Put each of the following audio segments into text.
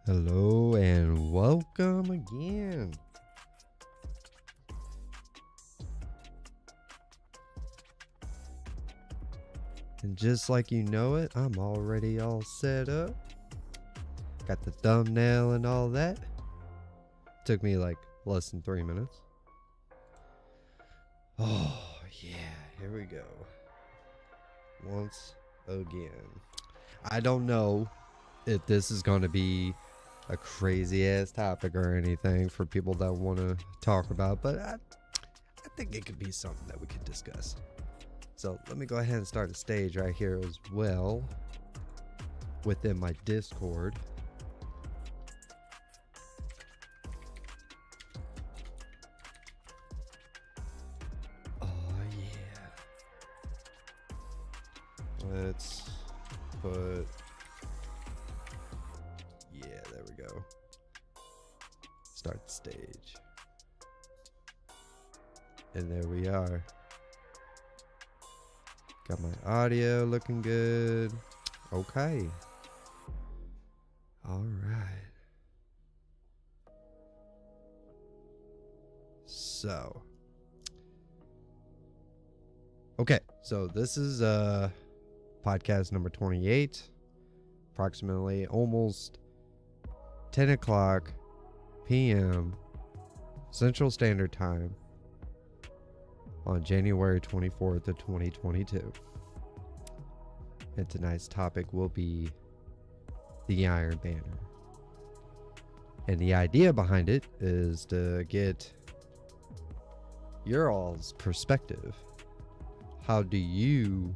Hello and welcome again. And just like you know it, I'm already all set up. Got the thumbnail and all that. Took me like less than 3 minutes. Oh yeah, here we go. Once again. I don't know if this is going to be a crazy ass topic or anything for people that want to talk about, but I think it could be something that we could discuss. So let me go ahead and start a stage right here as well within my Discord. Oh yeah. Let's put, yeah, there we go. Start the stage. And there we are. Got my audio looking good. Okay. All right. So. Okay. So this is podcast number 28. Approximately almost 10 o'clock p.m. Central Standard Time on January 24th of 2022. And tonight's topic will be the Iron Banner. And the idea behind it is to get your all's perspective. How do you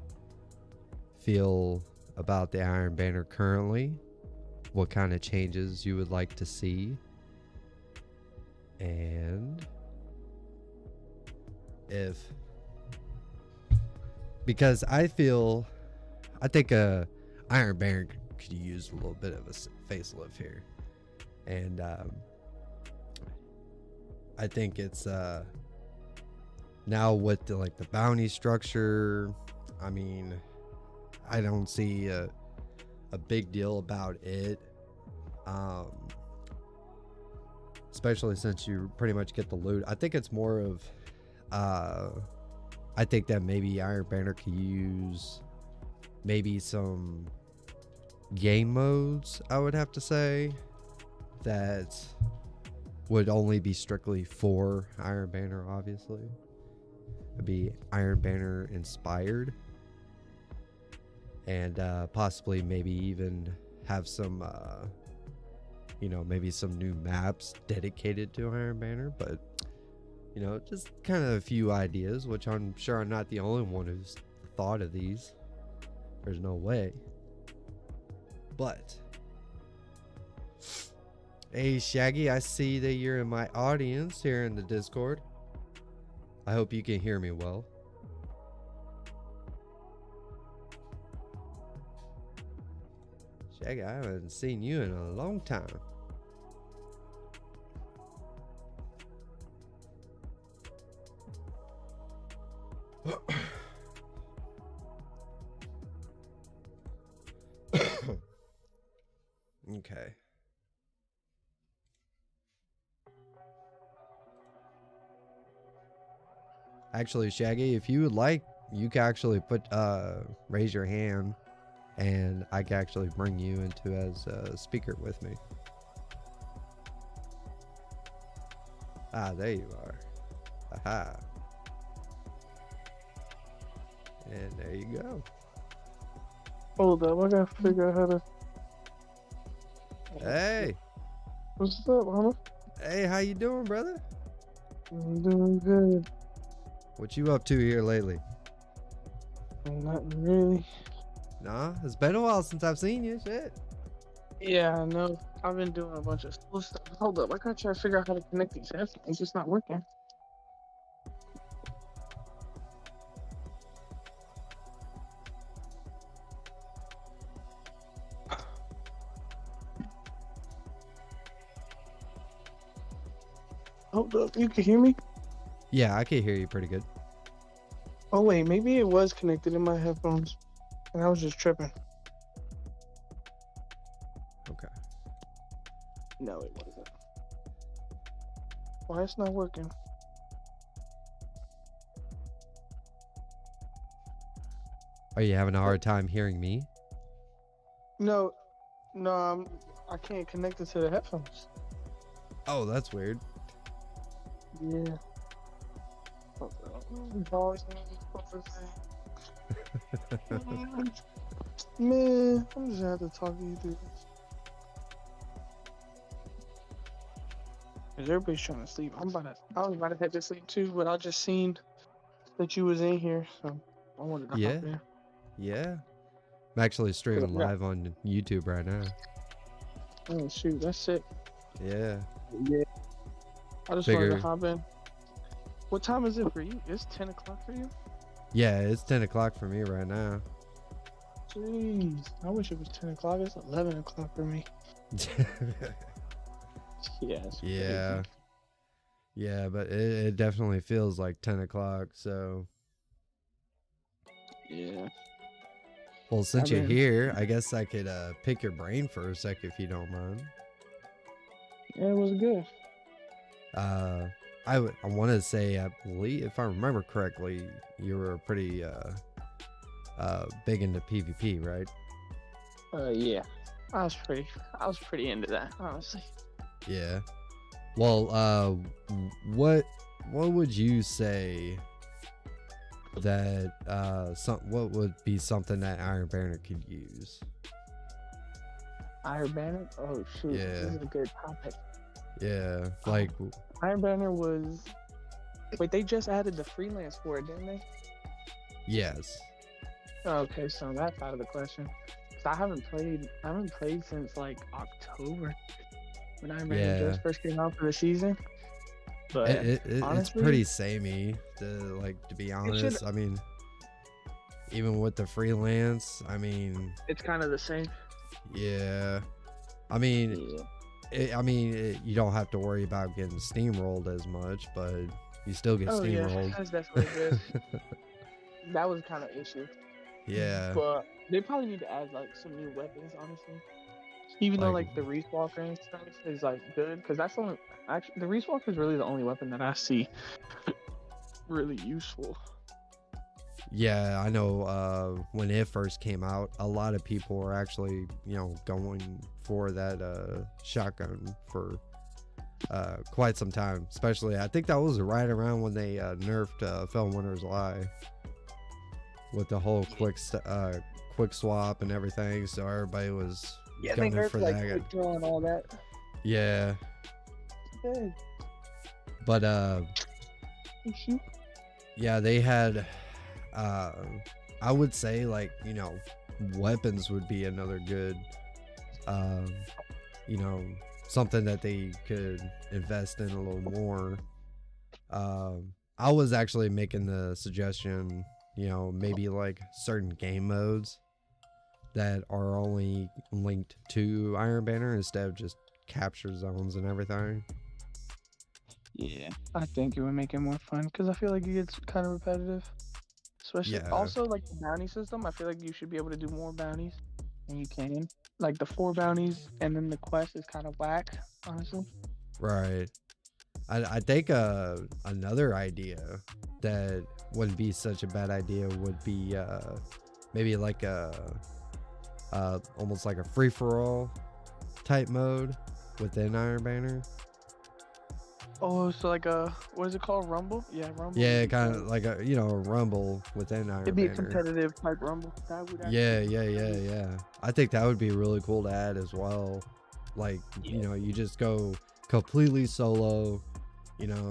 feel about the Iron Banner currently? What kind of changes you would like to see? And because I think Iron Banner could use a little bit of a facelift here, and I think it's now with the bounty structure. I mean, I don't see a big deal about it, especially since you pretty much get the loot. I think it's more of I think that maybe Iron Banner could use maybe some game modes, I would have to say, that would only be strictly for Iron Banner, obviously. It'd be Iron Banner inspired. And possibly maybe even have some, maybe some new maps dedicated to Iron Banner. But just kind of a few ideas, which I'm sure I'm not the only one who's thought of these. There's no way. But hey, Shaggy, I see that you're in my audience here in the Discord. I hope you can hear me well. Shaggy, I haven't seen you in a long time. Okay. Actually, Shaggy, if you would like, you can actually raise your hand, and I can actually bring you into as a speaker with me. Ah, there you are. Aha. And there you go. Hold up, I gotta figure out how to. Hey. What's up, homie? Hey, how you doing, brother? I'm doing good. What you up to here lately? Nothing really. Nah, it's been a while since I've seen you. Shit. Yeah, I know. I've been doing a bunch of school stuff. Hold up, I gotta try to figure out how to connect these headphones. It's just not working. Hold up, you can hear me? Yeah, I can hear you pretty good. Oh wait, maybe it was connected in my headphones, and I was just tripping. Okay. Why it's not working? Are you having a hard time hearing me? No, no, I can't connect it to the headphones. Oh, that's weird. Yeah. Man, I'm just gonna have to talk to you through this. Cause everybody's trying to sleep. I was about to head to sleep too, but I just seen that you was in here, so I wanted to Yeah. hop in. Yeah. I'm actually streaming Yeah. live on YouTube right now. Oh shoot, that's sick. Yeah. Yeah. I just wanted Figure- to hop in. What time is it for you? It's 10 o'clock for you? Yeah, it's 10 o'clock for me right now. Jeez, I wish it was 10 o'clock. It's 11 o'clock for me. Yeah. It's Yeah. crazy. Yeah, but it definitely feels like 10 o'clock, so... Yeah. Well, since I you're mean- here, I guess I could pick your brain for a sec if you don't mind. Yeah, it was good. I want to say, I believe, if I remember correctly, you were pretty big into PvP, right? Yeah. I was pretty into that, honestly. Yeah. Well, what would you say that what would be something that Iron Banner could use? Iron Banner? Oh shoot, Yeah. this is a good topic. Yeah, like Iron Banner was. Wait, they just added the freelance for it, didn't they? yes. Okay, so that's out of the question. 'Cause I haven't played since like October when Iron Banner Yeah. just first came out for the season. But It's honestly- pretty samey, to be honest. I mean, even with the freelance, I mean, it's kind of the same. yeah. I mean, Yeah. you don't have to worry about getting steamrolled as much, but you still get Oh yeah, steamrolled. that's definitely good. That was kind of issue. Yeah. But they probably need to add like some new weapons, honestly. Even though Like- like the Reese Walker and stuff is like good, because that's only actually the Reese Walker is really the only weapon that I see really useful. Yeah, I know when it first came out, a lot of people were actually, going for that shotgun for quite some time. Especially, I think that was right around when they nerfed Fell Winter's Lie with the whole quick swap and everything. So everybody was gunning for that. quick draw and all that. Yeah, Hey, but shoot. yeah, they had I would say weapons would be another good something that they could invest in a little more. I was actually making the suggestion, maybe like certain game modes that are only linked to Iron Banner instead of just capture zones and everything. Yeah, I think it would make it more fun because I feel like it gets kind of repetitive. Especially Yeah. also like the bounty system. I feel like you should be able to do more bounties than you can. Like the 4 bounties and then the quest is kind of whack, honestly. Right. I think another idea that wouldn't be such a bad idea would be maybe like almost like a free-for-all type mode within Iron Banner. Oh, so like a what is it called? Rumble? Yeah, Rumble. Yeah, kind of like a rumble within Iron It'd be a Banner. competitive type Rumble. That would Yeah. I think that would be really cool to add as well. Like, you just go completely solo,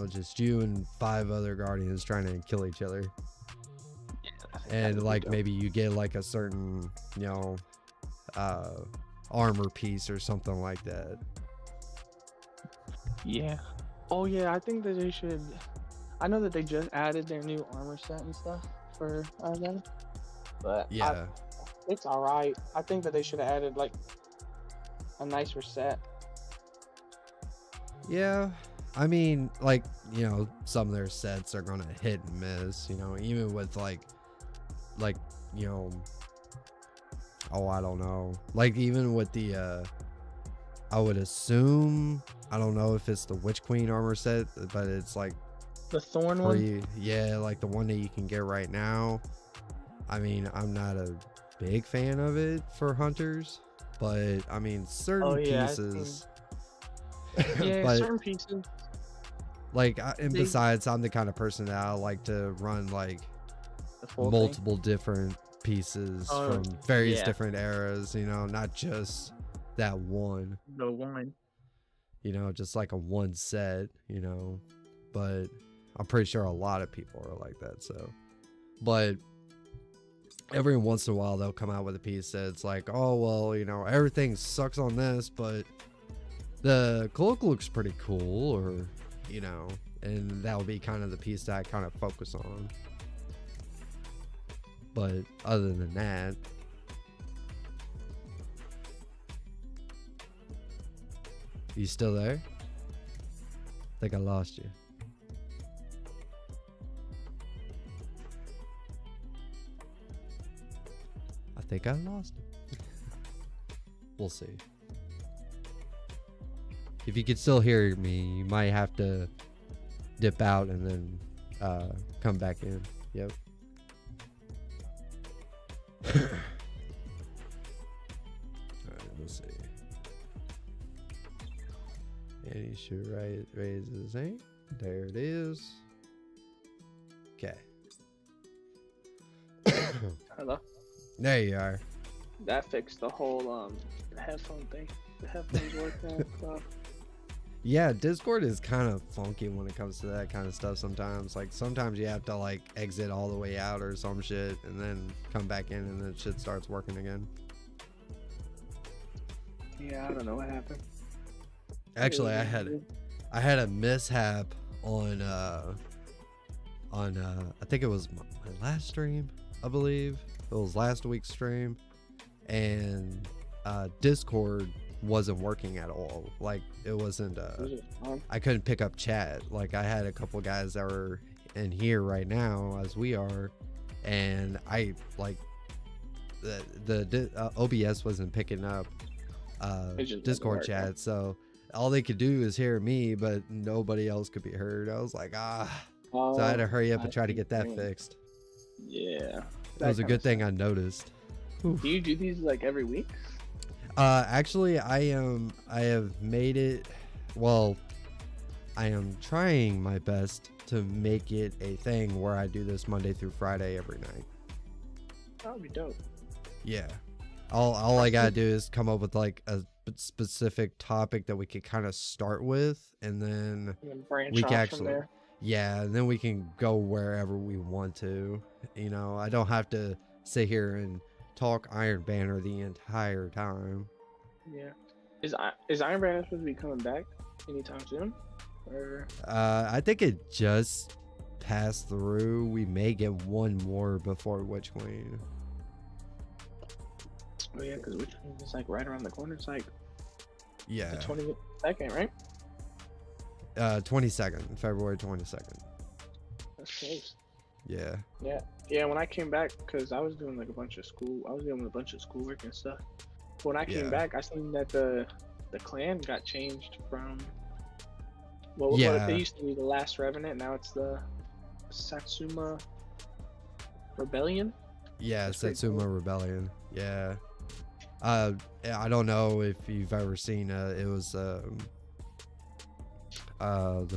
just you and 5 other Guardians trying to kill each other. And like maybe you get like a certain, armor piece or something like that. Yeah. Oh yeah, I think that they should. I know that they just added their new armor set and stuff for them, but Yeah. it's all right. I think that they should have added like a nicer set. Yeah, I mean, like, some of their sets are gonna hit and miss, even with like, oh, I don't know, like even with the, I would assume I don't know if it's the Witch Queen armor set, but it's like The thorn one. yeah, like the one that you can get right now. I mean, I'm not a big fan of it for hunters, but I mean certain Yeah, pieces. Yeah, But certain pieces. like, and They, besides, I'm the kind of person that I like to run like the full multiple different pieces Oh, from various yeah. different eras, you know, not just that one, thing. The one. you know, just like a one set, you know. But I'm pretty sure a lot of people are like that. So, but every once in a while they'll come out with a piece that's like, oh well, you know, everything sucks on this, but the cloak looks pretty cool, or you know, and that would be kind of the piece that I kind of focus on. But other than that, you still there? I think I lost you. I think I lost him. We'll see. If you can still hear me, you might have to dip out and then come back in. Yep. Alright, let's see. And he should raise his hand. There it is. Okay. Hello. There you are. That fixed the whole headphone thing. The headphones work now. So. Yeah, Discord is kind of funky when it comes to that kind of stuff sometimes. Like, sometimes you have to, like, exit all the way out or some shit and then come back in and then shit starts working again. Yeah, I don't know what happened. Actually, I had a mishap on I think it was my last stream, I believe. It was last week's stream, and Discord wasn't working at all. Like, it wasn't I couldn't pick up chat. Like, I had a couple guys that were in here right now as we are, and I like the OBS wasn't picking up Discord chat, so all they could do is hear me, but nobody else could be heard. I was like, so I had to hurry up and try to get that fixed. Yeah, That was a good thing I noticed. Do you do these like every week? Actually, I have made it. Well, I am trying my best to make it a thing where I do this Monday through Friday every night. That would be dope. Yeah. All I gotta do is come up with like a specific topic that we could kind of start with, and then we can actually, yeah, and then we can go wherever we want to. You know, I don't have to sit here and talk Iron Banner the entire time. Yeah. Is Iron Banner supposed to be coming back anytime soon? Or I think it just passed through. We may get one more before Witch Queen. Oh yeah, because Witch Queen is like right around the corner. It's like the 22nd, right? 22nd, February 22nd. That's close. Yeah. Yeah. When I came back, because I was doing like a bunch of school, I was doing a bunch of schoolwork and stuff. When I came back, I seen that the clan got changed from what they used to be the Last Revenant. Now it's the Satsuma Rebellion. Yeah, Satsuma Rebellion. Yeah. I don't know if you've ever seen it was the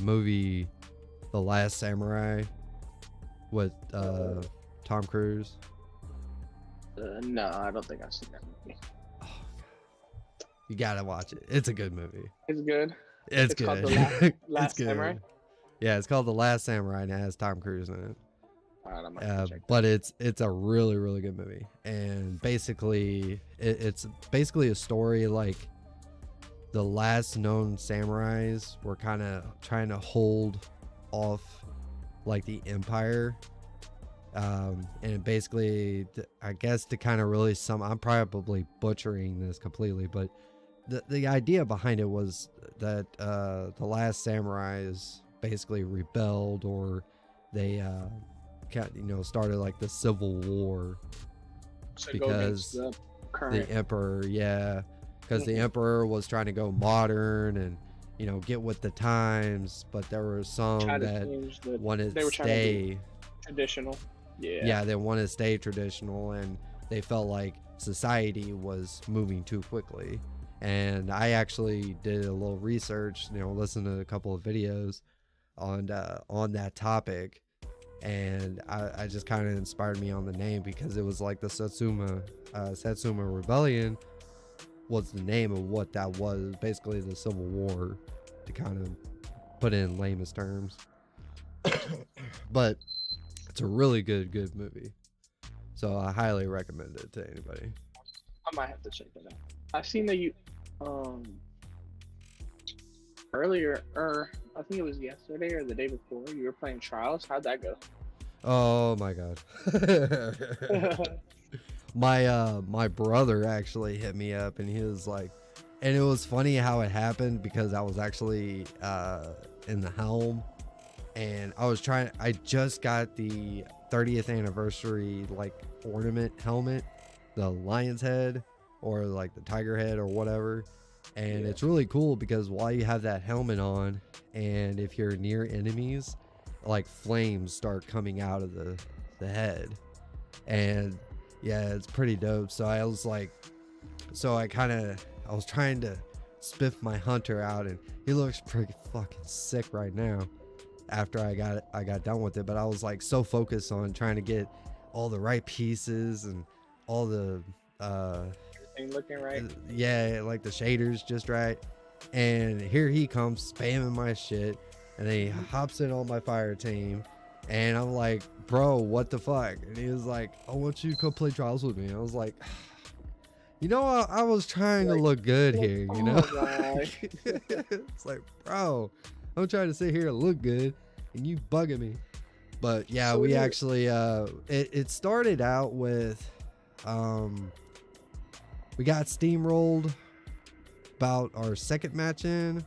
movie The Last Samurai with Tom Cruise. No, I don't think I've seen that movie. Oh, God. You gotta watch it. It's a good movie. It's good. It's good. Called the Last it's good. Samurai. Yeah, it's called The Last Samurai and it has Tom Cruise in it. But it's a really, really good movie, and basically it's basically a story like the last known samurais were kind of trying to hold off like the empire, and basically I guess to kind of really I'm probably butchering this completely, but the idea behind it was that the last samurais basically rebelled, or they started like the civil war because the emperor, because the emperor was trying to go modern, and you know, get with the times, but there were some Try to that change the. wanted They to were trying to do stay. traditional. Yeah. Yeah, they wanted to stay traditional, and they felt like society was moving too quickly. And I actually did a little research, you know, listened to a couple of videos on that topic, and I just kind of inspired me on the name because it was like the Satsuma Rebellion was the name of what that was. Basically, the Civil War, to kind of put it in lamest terms. But it's a really good movie, so I highly recommend it to anybody. I might have to check that out. I've seen that you, earlier, or I think it was yesterday or the day before, you were playing Trials. How'd that go? Oh my god. My brother actually hit me up, and he was like, and it was funny how it happened because I was actually in the helm, and I just got the 30th anniversary like ornament helmet, the lion's head or like the tiger head or whatever. And it's really cool because while you have that helmet on, and if you're near enemies, like flames start coming out of the head. And yeah, it's pretty dope. So I was like, I was trying to spiff my hunter out, and he looks pretty fucking sick right now after I got done with it. But I was like so focused on trying to get all the right pieces and all the Everything looking right. yeah, like the shaders just right. And here he comes spamming my shit, and then he hops in on my fire team, and I'm like, bro, what the fuck? And he was like, I want you to come play Trials with me. I was like, you know, I was trying to look good here, you know. It's like, bro, I'm trying to sit here and look good, and you bugging me. But yeah, we actually it started out with we got steamrolled about our second match in,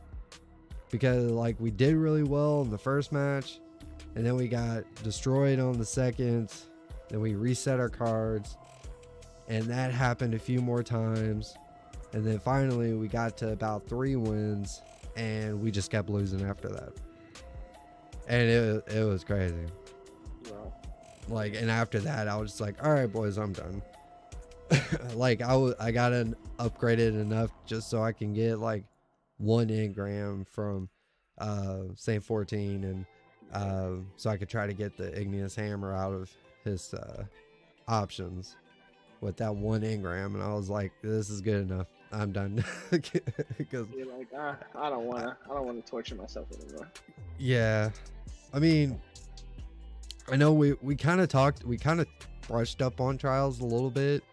because like we did really well in the first match, and then we got destroyed on the second, then we reset our cards, and that happened a few more times, and then finally we got to about 3 wins, and we just kept losing after that, and it was crazy. Wow. Like, and after that I was just like, all right boys, I'm done. Like I got an upgraded enough just so I can get like 1 engram from Saint 14, and so I could try to get the igneous hammer out of his options with that 1 engram, and I was like, this is good enough, I'm done. Because you're like, I don't wanna torture myself anymore. Yeah, I mean, I know we kind of brushed up on Trials a little bit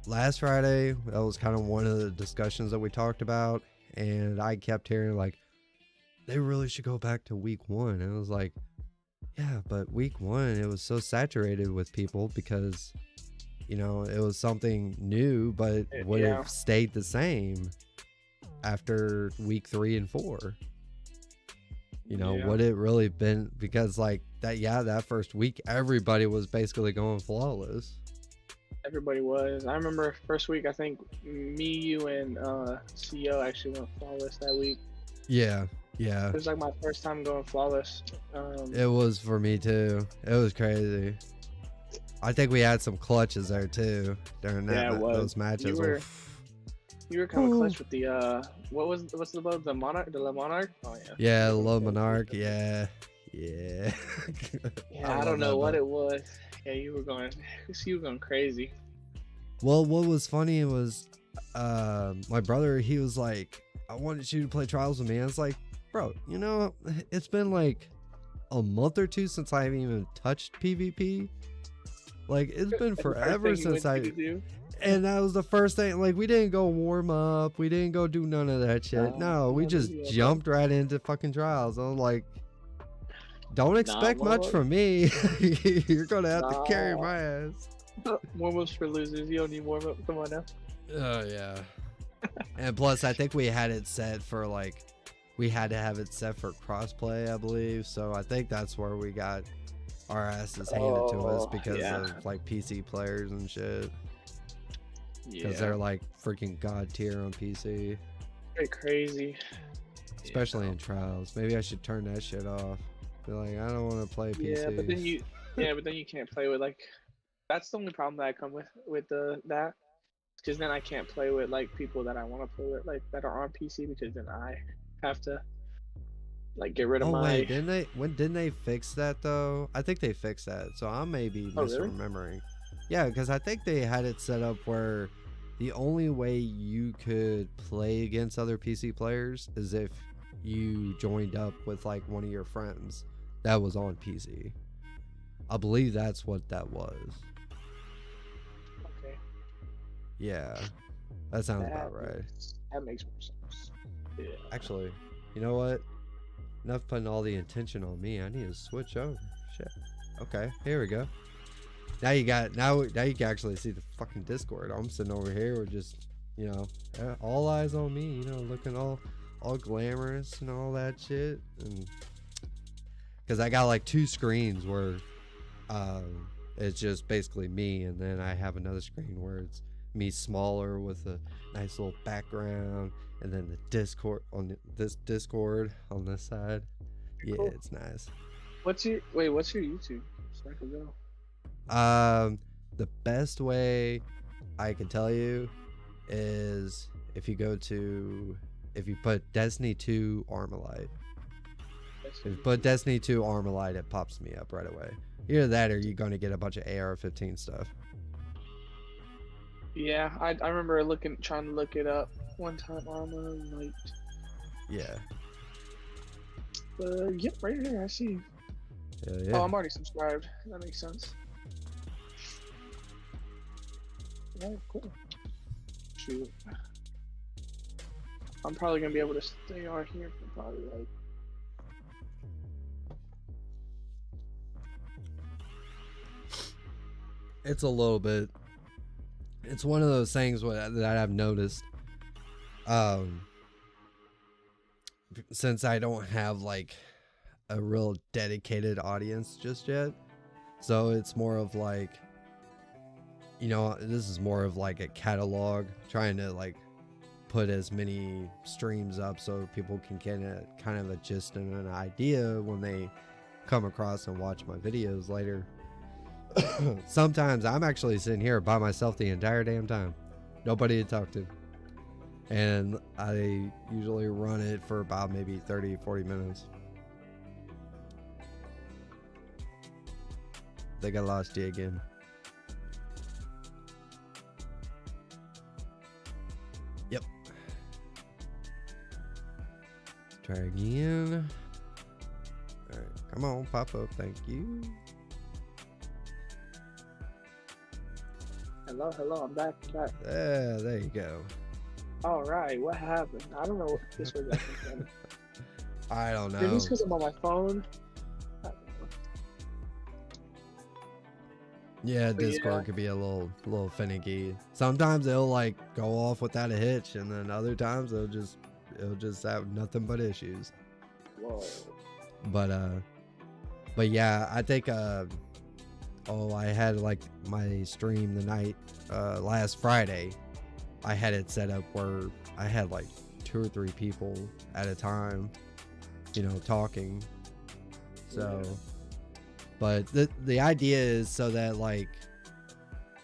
last Friday. That was kind of one of the discussions that we talked about, and I kept hearing like they really should go back to week 1, and I was like, yeah, but week 1 it was so saturated with people because, you know, it was something new, but it would have stayed the same after week 3 and 4. You know, would it really been, because like that first week everybody was basically going flawless. Everybody was. I remember first week, I think me, you, and CEO actually went flawless that week. Yeah. It was like my first time going flawless. It was for me too. It was crazy. I think we had some clutches there too during those matches. You were kind of clutch with the what's the Monarch, the Le Monarch? Oh yeah. Yeah, the Le Monarch. Yeah. I don't know what it was. Yeah, you were going crazy. Well, what was funny was my brother, he was like, I wanted you to play Trials with me. I was like, bro, you know, it's been like a month or 2 since I've even touched PvP. Like, it's been forever since and that was the first thing. Like, we didn't go warm up, we didn't go do none of that shit. No, we just jumped right into fucking Trials. I was like, don't expect much from me. You're gonna have to carry my ass. Warm-ups for losers. You don't need warm-up. Come on now. Oh yeah. And plus, I think we had it set for like, we had to have it set for crossplay, I believe. So I think that's where we got our asses handed to us because of like PC players and shit. Because they're like freaking god tier on PC. Pretty crazy. especially in trials. Maybe I should turn that shit off. Be like, I don't want to play PC. Yeah, but then you can't play with like. That's the only problem that I come with that, because then I can't play with like people that I want to play with, like that are on PC, because then I have to like get rid of Oh my. wait, didn't they fix that though? I think they fixed that. So I may be Oh, really? misremembering. Yeah, because I think they had it set up where the only way you could play against other PC players is if you joined up with like one of your friends that was on PC. I believe that's what that was. Okay. Yeah, that sounds about right. That makes more sense. Yeah. Actually, you know what? Enough putting all the attention on me. I need to switch over. Shit. Okay, here we go. Now you can actually see the fucking Discord. I'm sitting over here with just, you know, all eyes on me, you know, looking all glamorous and all that shit. And because I got like 2 screens where it's just basically me, and then I have another screen where it's me smaller with a nice little background, and then the Discord on this side. Yeah, Cool. it's nice. What's your YouTube? So I can go. The best way I can tell you is if you put Destiny 2 Armalite. If you put Destiny 2 Armalite, it pops me up right away. Either that or you're gonna get a bunch of AR-15 stuff. Yeah, I remember trying to look it up one time. Armalite. Yeah. Yep, right here. I see. Yeah. Oh, I'm already subscribed. That makes sense. Yeah, cool. Shoot. I'm probably gonna be able to stay on here for probably like. It's a little bit. It's one of those things that I've noticed. Since I don't have like a real dedicated audience just yet, so it's more of like, you know, this is more of like a catalog, trying to like put as many streams up so people can get a kind of a gist and an idea when they come across and watch my videos later. Sometimes I'm actually sitting here by myself the entire damn time, nobody to talk to, and I usually run it for about maybe 30-40 minutes. I think I lost you again. Yep. Try again. Alright, come on, pop up, thank you. Hello, I'm back. There you go. All right, what happened? I don't know what this was. I don't know. Maybe it's because I'm on my phone. Yeah, Discord could be a little finicky. Sometimes it'll like go off without a hitch, and then other times it'll just have nothing but issues. Whoa. But yeah, I think I had like my stream the night last Friday. I had it set up where I had like 2 or 3 people at a time, you know, talking. So, but the idea is so that like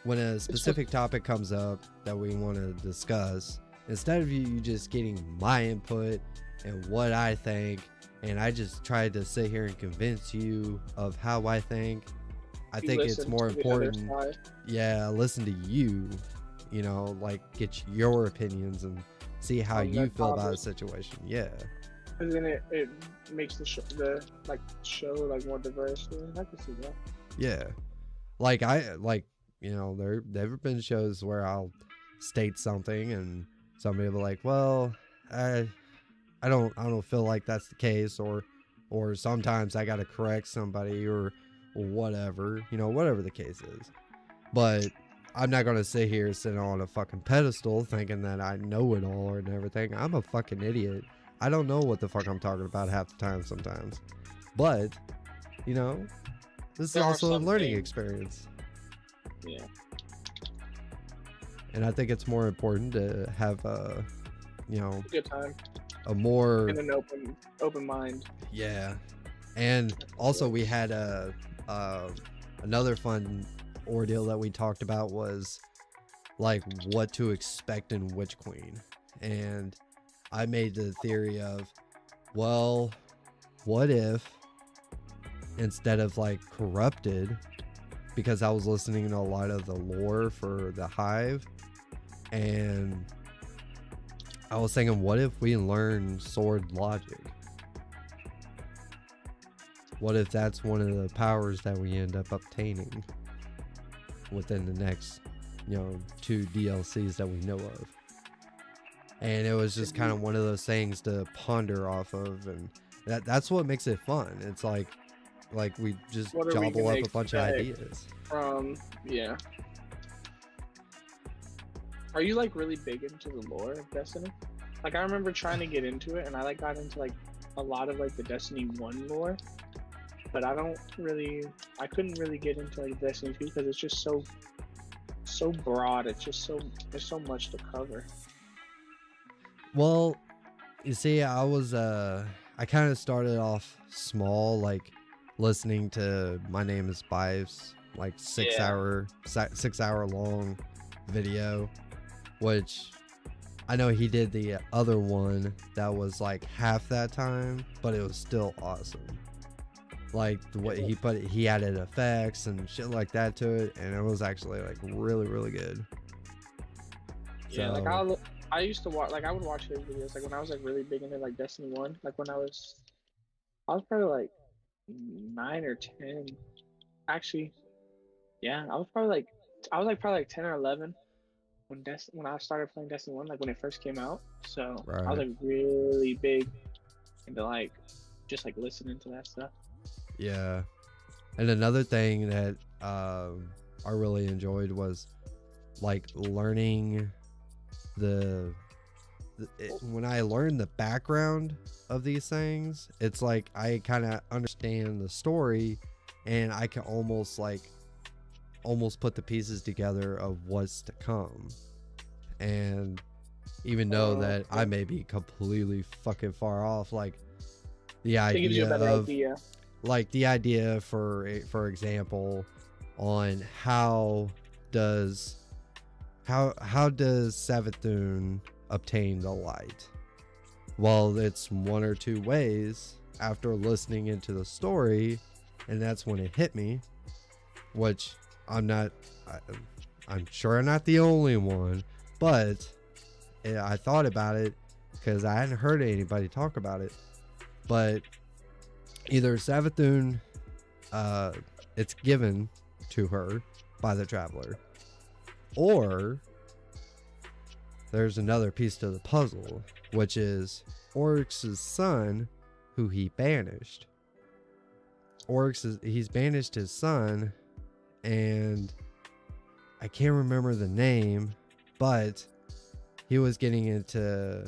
when a specific topic comes up that we want to discuss, instead of you just getting my input and what I think, and I just tried to sit here and convince you of how I think, I think it's more important. Yeah, listen to you, you know, like get your opinions and see how you feel about a situation. Yeah. And then it makes the show like more diverse. I can see that. Yeah. You know, there have been shows where I'll state something and somebody will be like, well, I don't feel like that's the case, or sometimes I gotta correct somebody or whatever, you know, whatever the case is. But I'm not gonna sit here sitting on a fucking pedestal thinking that I know it all and everything. I'm a fucking idiot. I don't know what the fuck I'm talking about half the time sometimes. But, you know, this is also a learning experience. Yeah. And I think it's more important to have you know, Good time. a more And an open mind. yeah. And also we had another fun ordeal that we talked about was like what to expect in Witch Queen. And I made the theory of, well, what if instead of like corrupted, because I was listening to a lot of the lore for the Hive, and I was thinking, what if we learn sword logic? What if that's one of the powers that we end up obtaining within the next, 2 DLCs that we know of? And it was just kind of one of those things to ponder off of, and that's what makes it fun. It's like we just jobble up a bunch of ideas. Yeah. Are you like really big into the lore of Destiny? Like I remember trying to get into it, and I like got into like a lot of like the Destiny 1 lore, but I couldn't really get into like Destiny 2 because it's just so broad. It's just there's so much to cover. Well, you see, I kind of started off small, like listening to My Name is Bives, like 6 hour long video, which I know he did the other one that was like half that time, but it was still awesome. Like the way he added effects and shit like that to it, and it was actually like really, really good. Yeah, so, like I used to watch, like I would watch his videos, like when I was like really big into like Destiny 1, like when I was probably like 9 or 10. Actually, yeah, I was probably like 10 or 11 when I started playing Destiny 1, like when it first came out. So right. I was like really big into like just like listening to that stuff. Yeah. And another thing that I really enjoyed was like learning when I learned the background of these things, it's like I kind of understand the story, and I can almost put the pieces together of what's to come. And even though that I may be completely fucking far off, like the idea of like the idea for example on how does Savathun obtain the light? Well, it's one or two ways after listening into the story, and that's when it hit me, which I'm sure I'm not the only one, but I thought about it because I hadn't heard anybody talk about it. But either Savathun, it's given to her by the Traveler, or there's another piece to the puzzle, which is Oryx's son, who he banished. He's banished his son, and I can't remember the name, but he was getting into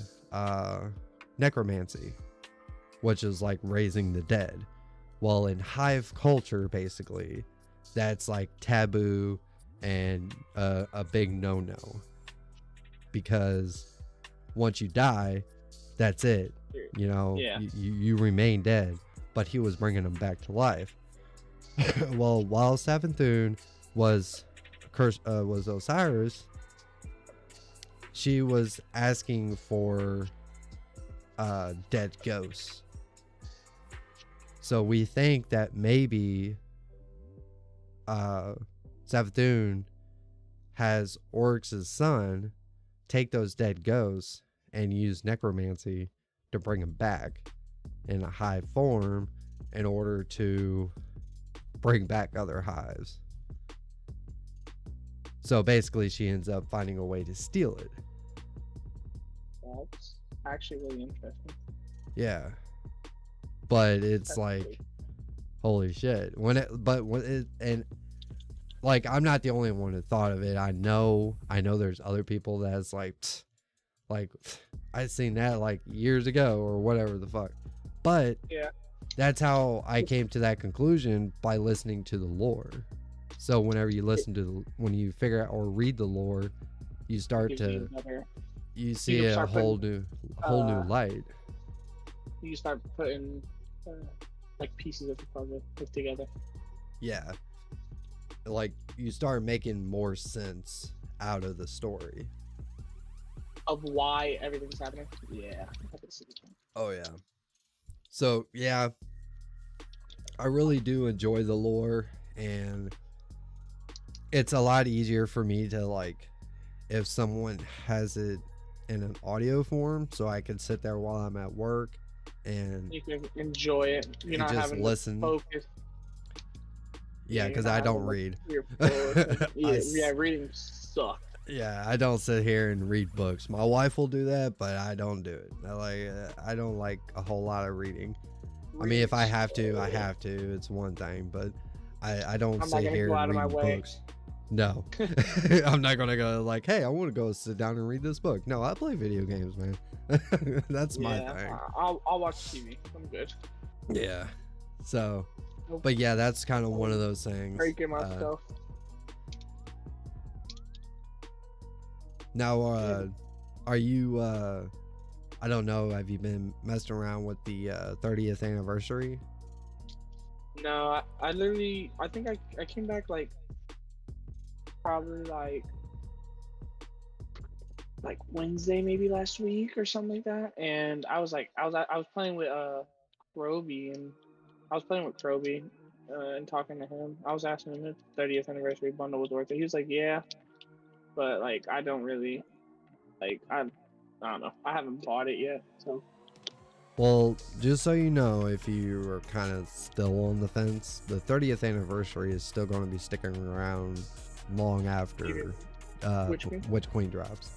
necromancy, which is like raising the dead. Well, in Hive culture, basically, that's like taboo and a big no-no, because once you die, that's it. You remain dead. But he was bringing them back to life. Well, while Savathun was Osiris, she was asking for dead ghosts. So we think that maybe Savathun has Oryx's son take those dead ghosts and use necromancy to bring them back in a hive form in order to bring back other hives. So basically she ends up finding a way to steal it. That's actually really interesting. Yeah. But it's like, holy shit. And like, I'm not the only one who thought of it. I know there's other people that's like I seen that like years ago or whatever the fuck. But yeah, that's how I came to that conclusion, by listening to the lore. So whenever you listen to when you figure out or read the lore, you start to You see can a start whole putting, new light. you start putting like pieces of the puzzle put together. Yeah, like you start making more sense out of the story. Of why everything's happening. Yeah. I can see that. Oh yeah. So yeah, I really do enjoy the lore, and it's a lot easier for me to like if someone has it in an audio form, so I can sit there while I'm at work and You can enjoy it. You're not just having listen. to focus. Yeah, You're because not I having don't to look read. at your book. I Yeah, reading sucks. Yeah, I don't sit here and read books. My wife will do that, but I don't do it. I don't like a whole lot of reading. I mean, if I have to, I have to. It's one thing, but I don't I'm not sit gonna here go and out of my read way. books. No, I'm not gonna go like, hey, I want to go sit down and read this book. No, I play video games, man. That's my thing. I'll watch TV. I'm good. Yeah. So, Nope. but yeah, that's kind of one of those things. Breaking myself. Now, are you? I don't know. Have you been messing around with the 30th anniversary? No, I literally, I think I came back like probably like Wednesday maybe last week or something like that, and I was playing with Roby, and I was playing with Roby and talking to him. I was asking him if the 30th anniversary bundle was worth it. He was like, yeah, but like I don't really like I don't know. I haven't bought it yet, so. Well, just so you know, if you are kind of still on the fence, the 30th anniversary is still going to be sticking around long after Witch Queen drops.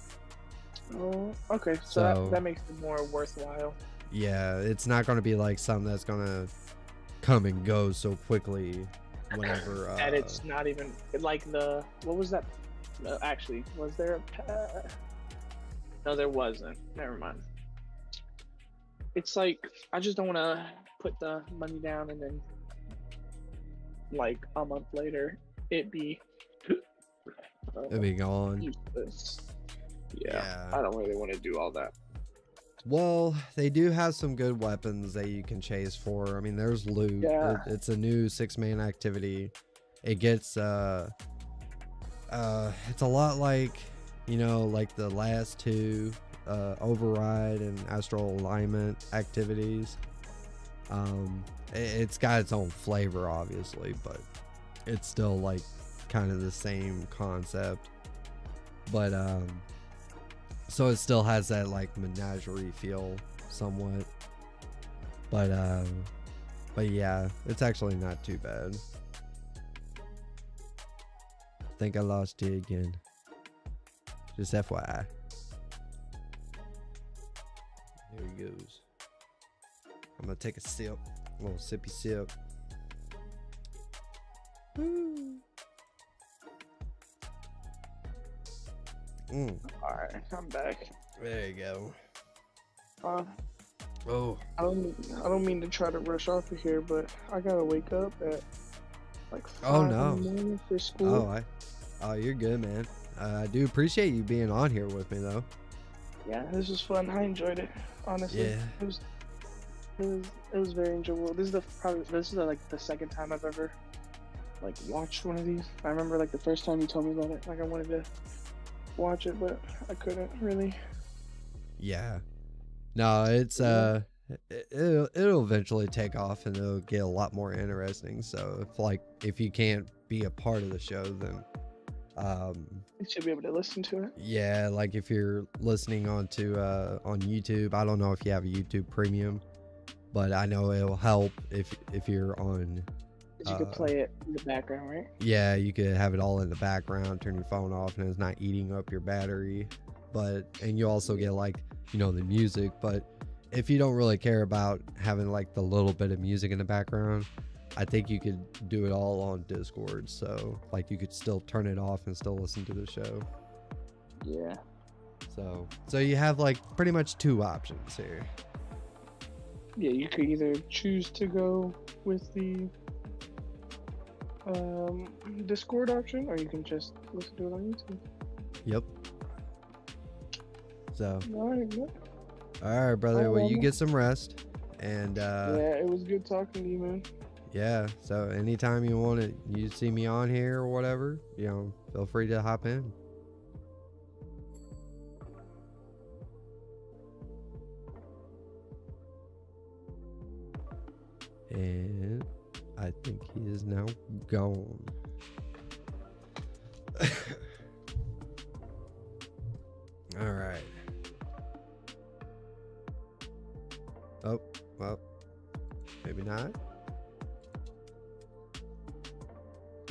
Oh, okay. So that makes it more worthwhile. Yeah, it's not going to be like something that's going to come and go so quickly whenever... and it's not even like what was that? Actually, was there a... No, there wasn't. Never mind. It's like, I just don't want to put the money down and then like a month later, it'd be gone. useless. Yeah, I don't really want to do all that. Well, they do have some good weapons that you can chase for. I mean, there's loot. Yeah. It's a new 6-man activity. It gets it's a lot like, you know, like the last two override and astral alignment activities. It's got its own flavor, obviously, but it's still like kind of the same concept. But so it still has that like menagerie feel somewhat. But yeah, it's actually not too bad. I think I lost you again. Just FYI. There he goes. I'm gonna take a sip. A little sippy sip. Woo. Alright, I'm back. There you go. Oh. I don't mean to try to rush off of here, but I gotta wake up at like 5 in the morning for school. Oh, you're good, man. I do appreciate you being on here with me, though. Yeah, this was fun. I enjoyed it, honestly. Yeah. It was very enjoyable. This is like the second time I've ever like watched one of these. I remember like the first time you told me about it, like I wanted to watch it, but I couldn't really. Yeah. No, it's it'll eventually take off and it'll get a lot more interesting. So if you can't be a part of the show, then you should be able to listen to it. Yeah, like if you're listening on YouTube, I don't know if you have a YouTube Premium, but I know it'll help if you're on. You could play it in the background, right? Yeah, you could have it all in the background, turn your phone off, and it's not eating up your battery. And you also get like, you know, the music. But if you don't really care about having like the little bit of music in the background, I think you could do it all on Discord. So like you could still turn it off and still listen to the show. Yeah. So you have like pretty much two options here. Yeah, you could either choose to go with the Discord option, or you can just listen to it on YouTube. Yep. So, All right, man. all right, brother. Well, you man. get some rest. And Yeah, it was good talking to you, man. yeah, so anytime you want it, you see me on here or whatever, feel free to hop in. And I think he is now gone. All right. Oh, well, maybe not.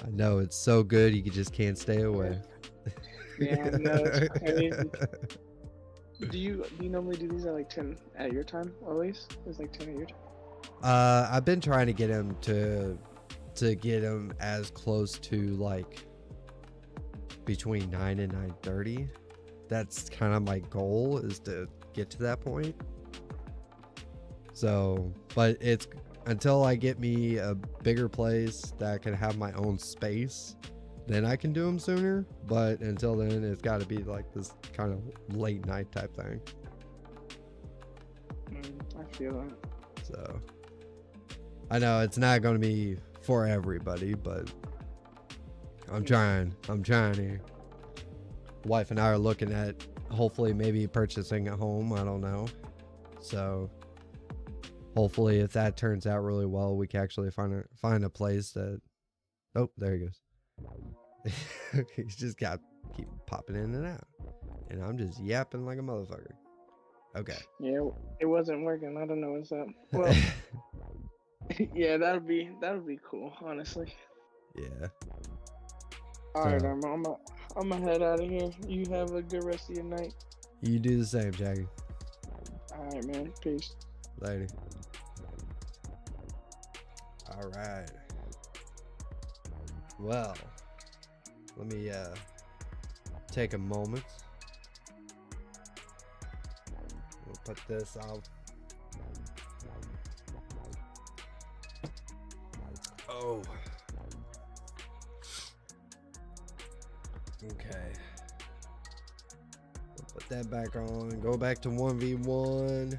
I know it's so good, you just can't stay away. Yeah, I know. It's crazy. Do you normally do these at like 10 at your time always? It's like 10 at your time. I've been trying to get him to get him as close to like between 9 and 9:30. That's kind of my goal, is to get to that point. So, but it's until I get me a bigger place that can have my own space, then I can do them sooner. But until then, it's got to be like this kind of late night type thing. I feel that. So, I know it's not going to be for everybody, but I'm trying here. Wife and I are looking at hopefully maybe purchasing a home. I don't know. So hopefully if that turns out really well, we can actually find a place that... Oh, there he goes. He's just got keep popping in and out. And I'm just yapping like a motherfucker. Okay. Yeah, it wasn't working. I don't know what's up. Well, yeah, that would be cool, honestly. Yeah. All right, I'm gonna head out of here. You have a good rest of your night. You do the same, Jackie. All right, man. Peace. Later. All right. Well, let me take a moment. We'll put this out. Oh. Okay. We'll put that back on. Go back to 1v1.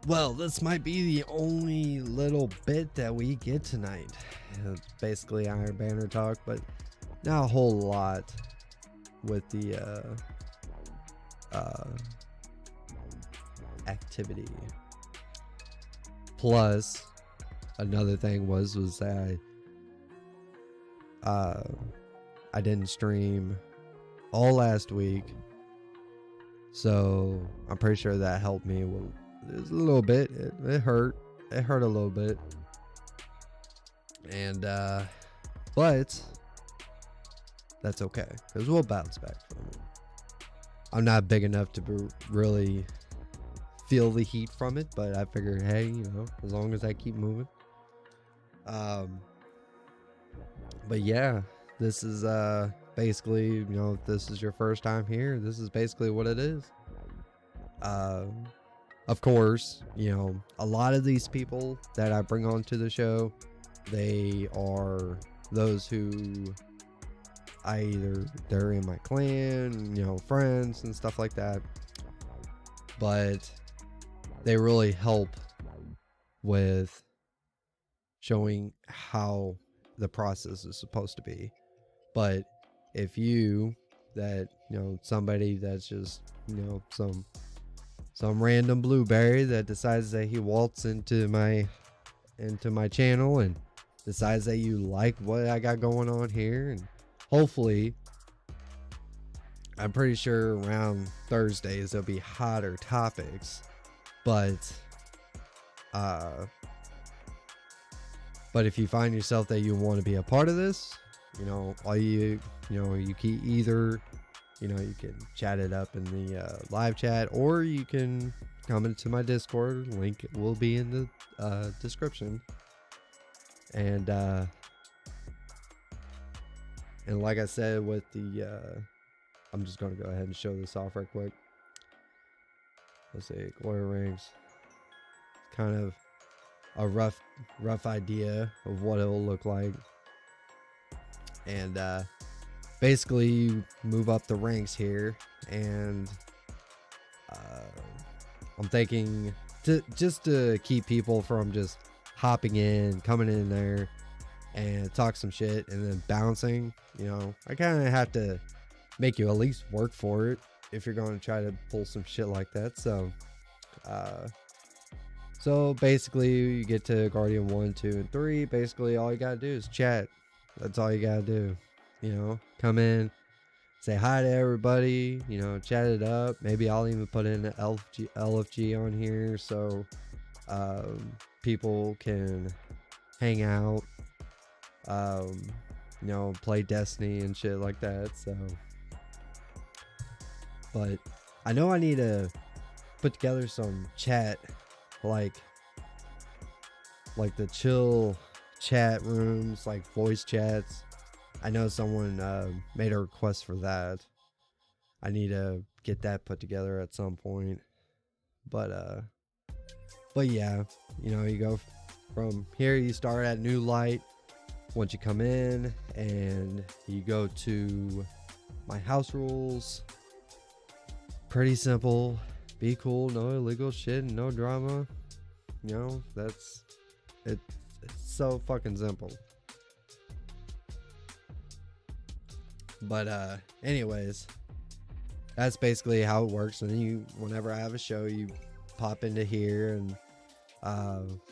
Well, this might be the only little bit that we get tonight. It's basically Iron Banner talk, but not a whole lot with the activity. Plus, another thing was that I didn't stream all last week, so I'm pretty sure that helped me with a little bit. It hurt a little bit, and but that's okay because we'll bounce back from it. I'm not big enough to really feel the heat from it, but I figured, hey, as long as I keep moving. But yeah, this is basically, if this is your first time here, this is basically what it is. Of course, a lot of these people that I bring onto the show, they are those who they're in my clan, friends and stuff like that. But they really help with showing how the process is supposed to be. But if somebody that's just, some random blueberry that decides that he waltz into my channel and decides that you like what I got going on here, and hopefully, I'm pretty sure around Thursdays there'll be hotter topics, but if you find yourself that you want to be a part of this, all you can either, you can chat it up in the live chat, or you can come into my Discord. Link will be in the description. And like I said with the, I'm just going to go ahead and show this off real quick. Let's see, glory rings. Kind of a rough idea of what it will look like. And basically move up the ranks here, and I'm thinking just to keep people from just hopping in, coming in there, and talk some shit and then bouncing. You know, I kind of have to make you at least work for it if you're going to try to pull some shit like that. So basically, you get to Guardian 1, 2, and 3. Basically, all you gotta do is chat. That's all you gotta do. You know, come in, say hi to everybody, you know, chat it up. Maybe I'll even put in an LFG on here so people can hang out, you know, play Destiny and shit like that. So, but I know I need to put together some chat, like the chill chat rooms, like voice chats. I know someone made a request for that. I need to get that put together at some point. But yeah, you know, you go from here, you start at New Light. Once you come in and you go to my house rules, pretty simple. Be cool, no illegal shit, no drama. You know, that's it. It's so fucking simple. But anyways, that's basically how it works. And then you, whenever I have a show, you pop into here, and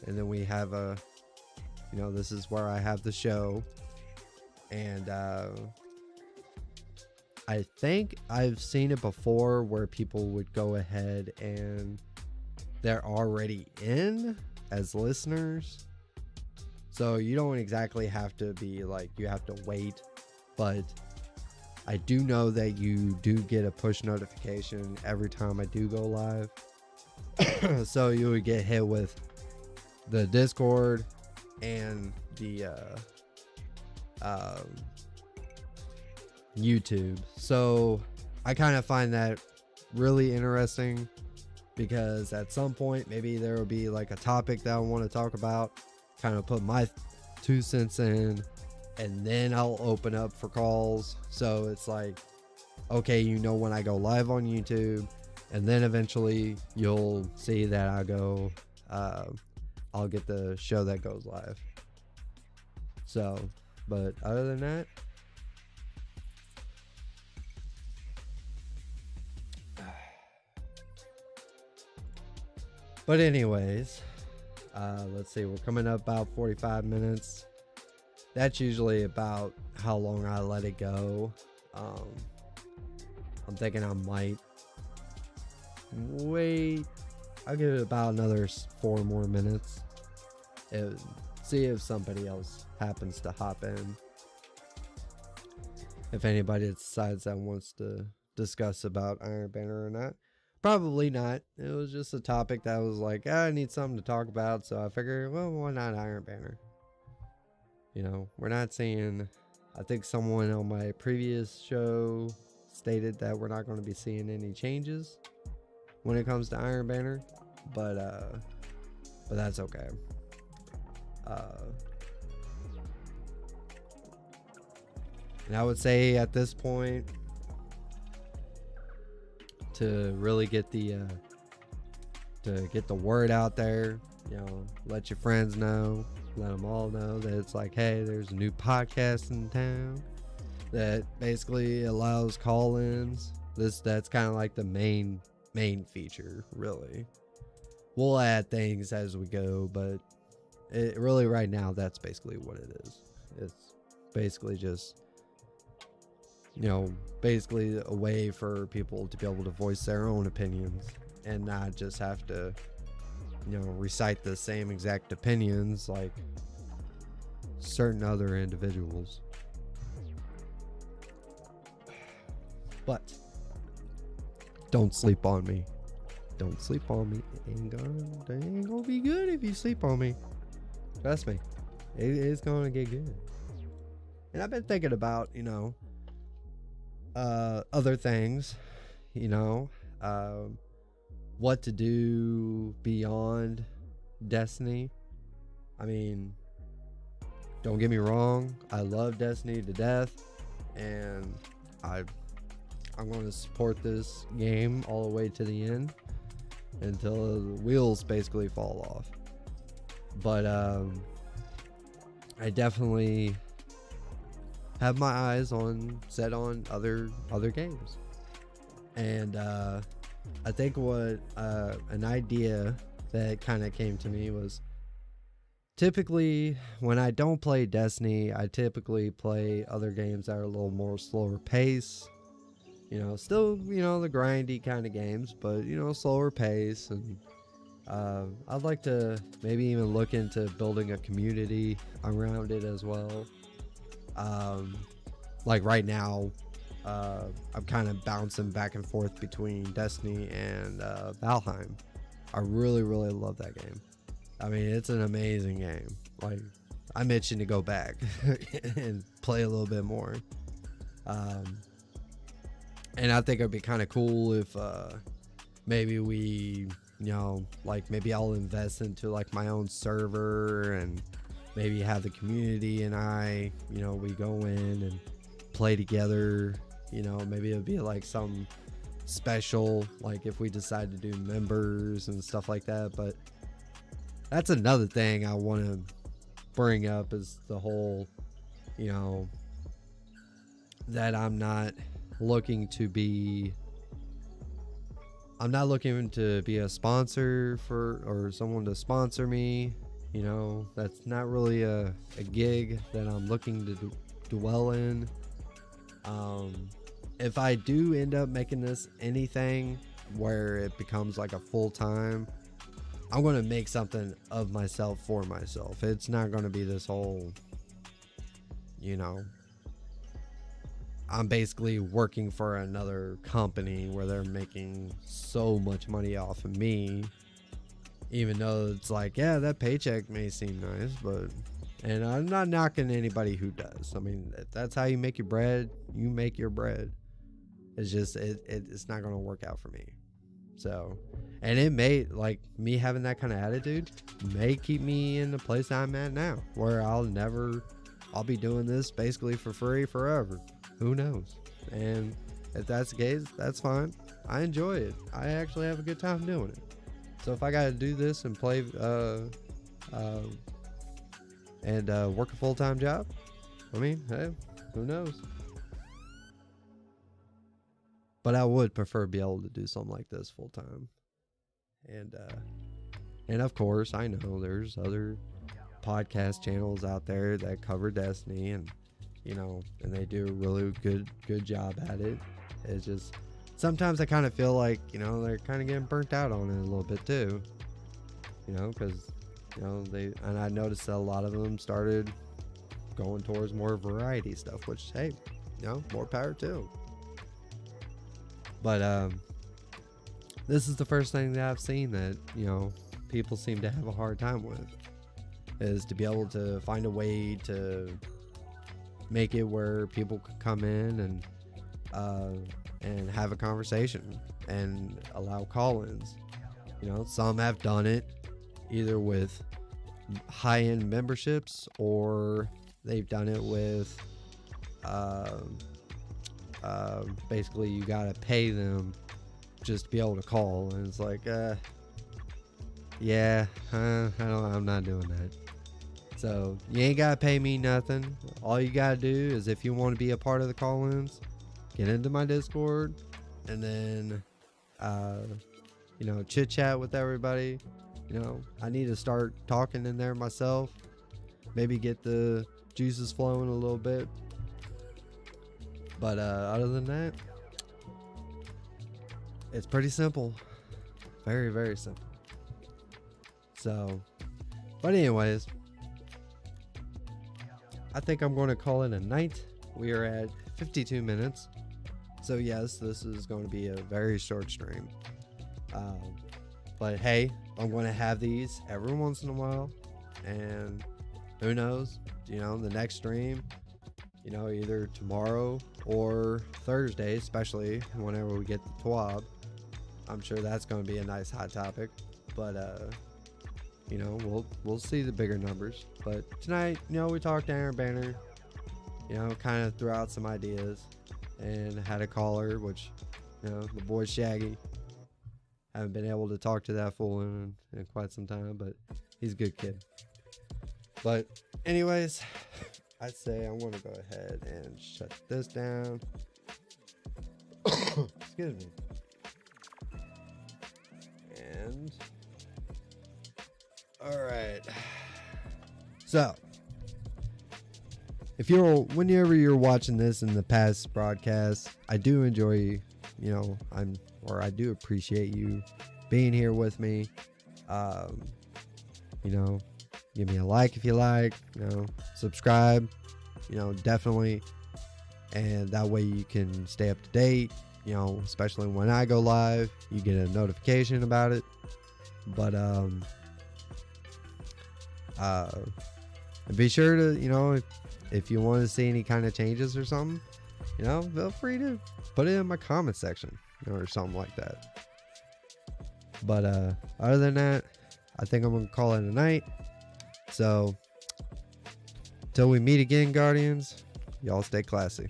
then we have a, you know, this is where I have the show, and I think I've seen it before where people would go ahead and they're already in as listeners. So you don't exactly have to be like, you have to wait, but I do know that you do get a push notification every time I do go live. So you would get hit with the Discord and the YouTube. So I kind of find that really interesting, because at some point maybe there will be like a topic that I want to talk about, kind of put my 2 cents in, and then I'll open up for calls. So it's like, okay, you know, when I go live on YouTube, and then eventually you'll see that I go, I'll get the show that goes live. So, but other than that, but anyways, let's see, we're coming up about 45 minutes. That's usually about how long I let it go. I'm thinking I might wait. I'll give it about another 4 more minutes. See if somebody else happens to hop in. If anybody decides that wants to discuss about Iron Banner or not. Probably not. It was just a topic that was like, I need something to talk about. So I figured, well, why not Iron Banner? You know, we're not seeing, I think someone on my previous show stated that we're not going to be seeing any changes when it comes to Iron Banner, but that's okay. And I would say at this point, to really get the word out there, you know, let your friends know, let them all know that it's like, hey, there's a new podcast in town that basically allows call-ins. That's kind of like the main feature, really. We'll add things as we go, but it really, right now, that's basically what it is. It's basically just, you know, basically a way for people to be able to voice their own opinions and not just have to, you know, recite the same exact opinions like certain other individuals. But don't sleep on me. Don't sleep on me. It ain't gonna be good if you sleep on me. Trust me, it's gonna get good. And I've been thinking about, you know, other things, you know, what to do beyond Destiny. I mean, don't get me wrong, I love Destiny to death, and I'm going to support this game all the way to the end until the wheels basically fall off. But I definitely have my eyes set on other games, and I think what an idea that kind of came to me was, typically when I don't play Destiny, I typically play other games that are a little more slower pace. Still, the grindy kind of games, but, slower pace. And I'd like to maybe even look into building a community around it as well. Like right now, I'm kind of bouncing back and forth between Destiny and Valheim. I really, really love that game. I mean, it's an amazing game. Like, I'm itching to go back and play a little bit more. And I think it'd be kind of cool if maybe we, maybe I'll invest into like my own server, and maybe have the community and I, we go in and play together. Maybe it'll be like some special, like if we decide to do members and stuff like that. But that's another thing I want to bring up, is the whole, that I'm not looking to be a sponsor or someone to sponsor me. That's not really a gig that I'm looking to dwell in. If I do end up making this anything where it becomes like a full-time, I'm going to make something of myself for myself. It's not going to be this whole, I'm basically working for another company where they're making so much money off of me, even though it's like, yeah, that paycheck may seem nice, and I'm not knocking anybody who does. I mean, if that's how you make your bread, you make your bread. It's just, it's not going to work out for me. So, and it may, like, me having that kind of attitude may keep me in the place I'm at now, where I'll be doing this basically for free forever. Who knows? And if that's the case, that's fine. I enjoy it. I actually have a good time doing it. So if I got to do this and play and work a full-time job, I mean, hey, who knows? But I would prefer to be able to do something like this full-time. And of course, I know there's other podcast channels out there that cover Destiny, and and they do a really good job at it. It's just sometimes I kind of feel like, they're kind of getting burnt out on it a little bit too. Because and I noticed that a lot of them started going towards more variety stuff, which, hey, more power too. But this is the first thing that I've seen that people seem to have a hard time with, is to be able to find a way to make it where people can come in and have a conversation and allow call-ins. Some have done it either with high-end memberships, or they've done it with basically you gotta pay them just to be able to call, and it's like I'm not doing that. So you ain't gotta pay me nothing. All you gotta do is, if you want to be a part of the call-ins, get into my Discord, and then chit chat with everybody. I need to start talking in there myself, maybe get the juices flowing a little bit. But other than that, it's pretty simple. Very, very simple. So, but anyways, I think I'm going to call it a night. We are at 52 minutes. So yes, this is going to be a very short stream. But hey, I'm going to have these every once in a while. And who knows, the next stream, either tomorrow or Thursday, especially whenever we get the TWAB. I'm sure that's going to be a nice hot topic. But, we'll see the bigger numbers. But tonight, we talked Iron Banner. you know, kind of threw out some ideas and had a caller, which, you know, the boy Shaggy. Haven't been able to talk to that fool in quite some time, but he's a good kid. But anyways, I'd say I want to go ahead and shut this down. Excuse me. And all right. So, whenever you're watching this in the past broadcasts, I do enjoy, you know, I do appreciate you being here with me. You know, give me a like if you like, you know, subscribe, you know, definitely. And that way you can stay up to date, you know, especially when I go live, you get a notification about it. But, be sure to, you know, if you want to see any kind of changes or something, you know, feel free to put it in my comment section, you know, or something like that. But other than that, I think I'm gonna call it a night. So till we meet again, Guardians, y'all stay classy.